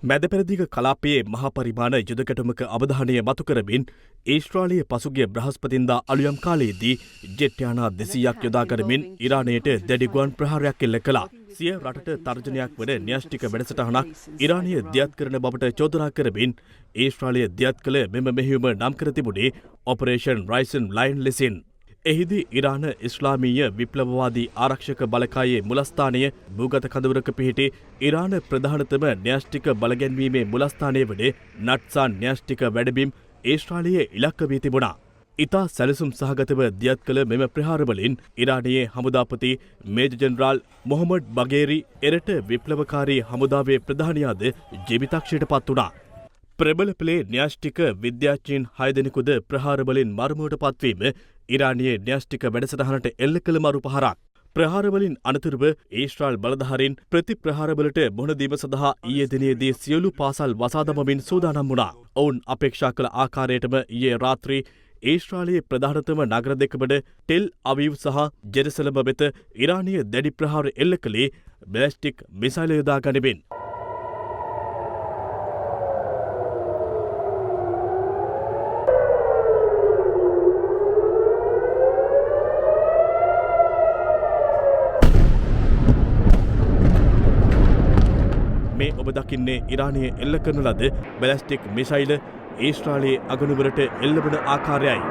මැදපෙරදිග කලාපයේ මහා පරිමාණ යුදකැටුමක අවධානය මතු කරමින් ඊශ්‍රායලය පසුගිය බ්‍රහස්පතින්දා අලුයම් කාලයේදී ජෙට් යානා 200ක් යොදා ගනිමින් ඉරානයට දැඩි ගුවන් ප්‍රහාරයක් එල්ල කළා. සිය රටට තර්ජනයක් වන න්‍යෂ්ටික වැඩසටහනක් ඉරානය දියත් කරන බවට චෝදනා කරමින් ඊශ්‍රායලය දියත් කළ මෙම මෙහෙයුම නම් කර තිබුණේ ඔපරේෂන් රයිසන් ලයන් ලෙසින්. එහිදී ඉරාන ඉස්ලාමීය විප්ලවවාදී ආරක්ෂක බලකායේ මුලස්ථානය භූගත කඳවුරක පිහිටි ඉරාන ප්‍රධානතම න්‍යෂ්ටික බලගැන්වීමේ මුලස්ථානය වන නට්සාන් න්‍යෂ්ටික වැඩබිම් ඊශ්‍රායලයේ ඉලක්ක වී තිබුණා. ඉතා සැලසුම් සහගතව දියත් කළ මෙම ප්‍රහාරවලින් ඉරානයේ හමුදාපති මේජර් ජෙනරාල් මොහමඩ් බගේරි එරට විප්ලවකාරී හමුදාවේ ප්‍රධානියාද ජීවිතක්ෂයට පත් වුණා. ප්‍රබල පෙළේ න්‍යෂ්ටික විද්‍යාඥයින් 6 දෙනෙකුද ප්‍රහාරවලින් මරණයට පත්වීම ඉරානයේ න්‍යෂ්ටික වැඩසටහනට එල්ල කළ මරු පහරක්. ප්‍රහාරවලින් අනතුරුව ඊශ්‍රායල් බලධාරීන් ප්‍රතිප්‍රහාරවලට මුහුණ දීම සඳහා ඊයේ දිනේදී සියලු පාසල් වසා දමමින් සූදානම් වුණා. ඔවුන් අපේක්ෂා කළ ආකාරයටම ඊයේ රාත්‍රී ඊශ්‍රායලයේ ප්‍රධානතම නගර දෙකවන ටෙල් අවීව් සහ ජෙරුසලම වෙත ඉරානීය දැඩි ප්‍රහාර එල්ල කළේ බැලිස්ටික් මිසයිල් යොදා ගනිමින්. මේ ඔබ දකින්නේ ඉරානයේ එල්ල කරන ලද බැලිස්ටික් මිසයිල ඊශ්‍රායලයේ අගනුවරට එල්ලවන ආකාරයයි.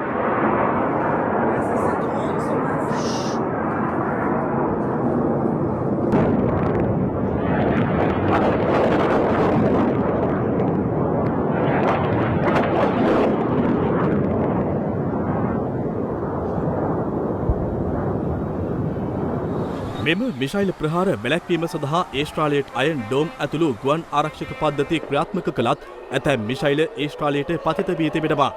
මෙම මිසයිල් ප්‍රහාර වැළැක්වීම සඳහා ඊශ්‍රායලයට අයන් ඩෝම් ඇතුළු ගුවන් ආරක්ෂක පද්ධති ක්‍රියාත්මක කළත් ඇතැම් මිසයිල් ඊශ්‍රායලයට පතිත වී තිබෙනවා.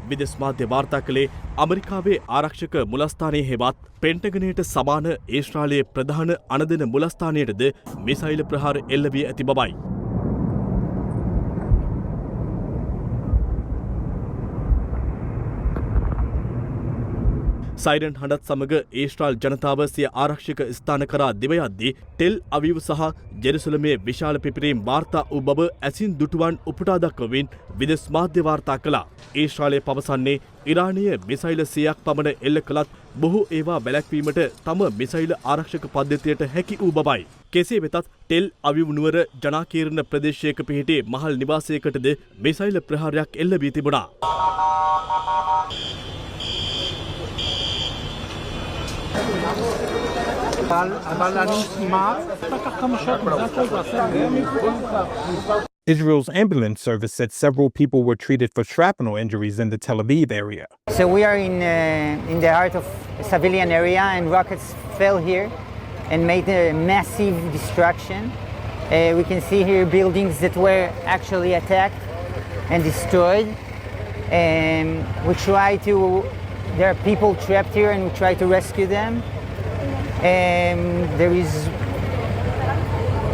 විදෙස් මාධ්‍ය වාර්තා කළේ ඇමරිකාවේ ආරක්ෂක මුලස්ථානයේ හෙවත් පෙන්ටගනයට සමාන ඊශ්‍රායලයේ ප්‍රධාන අනදෙන මුලස්ථානයටද මිසයිල් ප්‍රහාර එල්ල වී ඇති බවයි. සයිරන් හඬත් සමග ඊශ්‍රායල් ජනතාව සිය ආරක්ෂක ස්ථාන කරා දිව යද්දී ටෙල් අවීව් සහ ජෙරුසලමේ විශාල පිපිරීම් වාර්තා වූ බව ඇසින් දුටුවන් උපුටා දක්වමින් විදෙස් මාධ්‍ය වාර්තා කළා. ඊශ්‍රායලය පවසන්නේ ඉරානීය මිසයිල් 100ක් පමණ එල්ල කළත් බොහෝ ඒවා වැළැක්වීමට තම මිසයිල් ආරක්ෂක පද්ධතියට හැකි වූ බවයි. කෙසේ වෙතත් ටෙල් අවීව් නුවර ජනාකීර්ණ ප්‍රදේශයක පිහිටි මහල් නිවාසයකටද මිසයිල් ප්‍රහාරයක් එල්ල වී තිබුණා. Israel's ambulance service said several people were treated for shrapnel injuries in the Tel Aviv area. So we are in the heart of a civilian area, and rockets fell here and made a massive destruction. We can see here buildings that were actually attacked and destroyed. There are people trapped here, and we try to rescue them. There is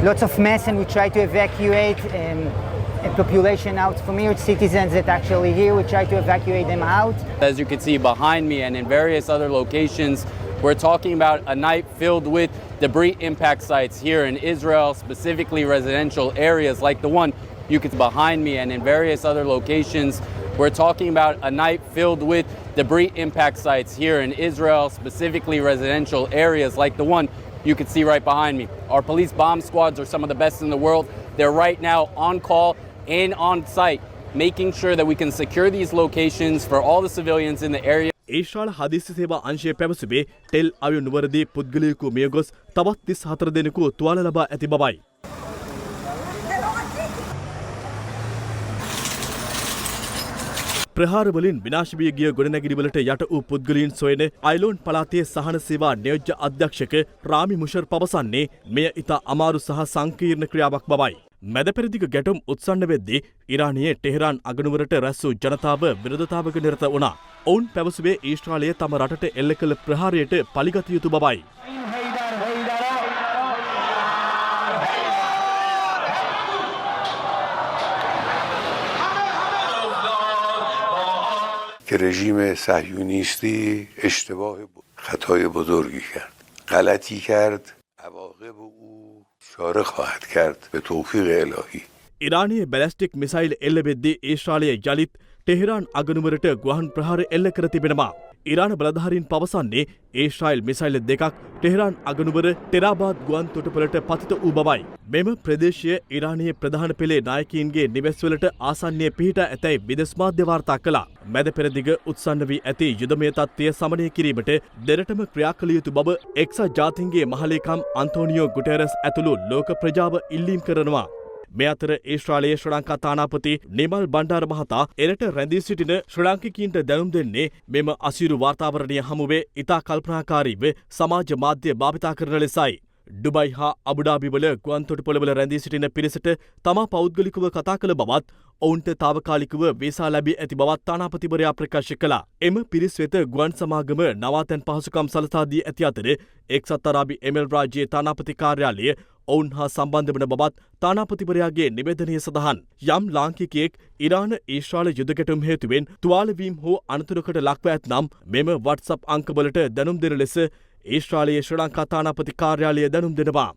lots of mess, and we try to evacuate a population out from here, citizens that actually here, we try to evacuate them out. As you can see behind me and in various other locations, we're talking about a night filled with debris impact sites here in Israel, specifically residential areas like the one you can see behind me and in various other locations. We're talking about a night filled with debris impact sites here in Israel, specifically residential areas like the one you can see right behind me. Our police bomb squads are some of the best in the world. They're right now on call and on site, making sure that we can secure these locations for all the civilians in the area. Israel හදිසි සේවා අංශය පැවසුවේ ටෙල් අවීව් නුවරදී පුද්ගලයෙකු මිය ගොස් තවත් 34 දෙනෙකු තුවාල ලබා ඇති බවයි. ප්‍රහාරවලින් විනාශ වී ගිය ගොඩනැගිලිවලට යට වූ පුද්ගලයන් සොයන අයිලෝන් පළාතේ සහන සේවා නියෝජ්‍ය අධ්‍යක්ෂක රාමි මුෂර් පවසන්නේ මෙය ඉතා අමාරු සහ සංකීර්ණ ක්‍රියාවක් බවයි. මැදපෙරදිග ගැටුම් උත්සන්න වෙද්දී ඉරානයේ ටෙහෙරාන් අගනුවරට රැස් වූ ජනතාව විරෝධතාවක නිරත වුණා. ඔවුන් පැවසුවේ ඊශ්‍රායලය තම රටට එල්ල කළ ප්‍රහාරයට පලිගත යුතු බවයි. که رژیم صهیونیستی اشتباه خطای بزرگی کرد غلطی کرد عواقب او چاره خواهد کرد به توفیق الهی ඉරානයේ බැලස්ටික් මිසයිල් එල්ල වෙද්දී ඊශ්‍රායලයේ යළිත් ටෙහෙරාන් අගනුවරට ගුවන් ප්‍රහාර එල්ල කර තිබෙනවා. ඉරාන බලධාරීන් පවසන්නේ ඊශ්‍රායල් මිසයිල් දෙකක් ටෙහෙරාන් අගනුවර ටෙරාබාද් ගුවන් තොටුපළට පතිත වූ බවයි. මෙම ප්‍රදේශය ඉරානයේ ප්‍රධාන පෙළේ නායකයින්ගේ නිවෙස්වලට ආසන්නයේ පිහිටා ඇතැයි විදෙස් මාධ්‍ය වාර්තා කළා. මැද පෙරදිග උත්සන්න වී ඇති යුදමය තත්ත්වය සමනය කිරීමට දෙරටම ක්‍රියා කළ යුතු බව එක්සත් ජාතීන්ගේ මහලේකම් අන්තෝනියෝ ගුටෙරස් ඇතුළු ලෝක ප්‍රජාව ඉල්ලීම් කරනවා. මේ අතර ඊශ්‍රායලයේ ශ්‍රී ලංකා තානාපති නිමල් බණ්ඩාර මහතා එරට රැඳී සිටින ශ්‍රී ලාංකිකයින්ට දැනුම් දෙන්නේ මෙම අසීරු වාතාවරණය හමුවේ ඉතා කල්පනාකාරීව සමාජ මාධ්‍ය භාවිතා කරන ලෙසයි. ඩුබයි හා අබුඩාබිවල ගුවන් තොටුපළවල රැඳී සිටින පිරිසට තමා පෞද්ගලිකව කතා කළ බවත් ඔවුන්ට තාවකාලිකව වීසා ලැබී ඇති බවත් තානාපතිවරයා ප්‍රකාශ කළා. එම පිරිස් වෙත ගුවන් සමාගම නවාතැන් පහසුකම් සලසා දී ඇති අතර එක්සත් අරාබි එමිල් රාජ්‍යයේ තානාපති කාර්යාලය ඔවුන් හා සම්බන්ධ වන බවත් තානාපතිවරයාගේ නිවේදනය සඳහන්. යම් ලාංකිකයෙක් ඉරාන ඊශ්‍රායල යුද ගැටුම් හේතුවෙන් තුවාලවීම් හෝ අනතුරකට ලක්ව ඇතනම් මෙම WhatsApp අංකවලට දැනුම් දෙන ලෙස ඊශ්‍රායලයේ ශ්‍රී ලංකා තානාපති කාර්යාලය දැනුම් දෙනවා.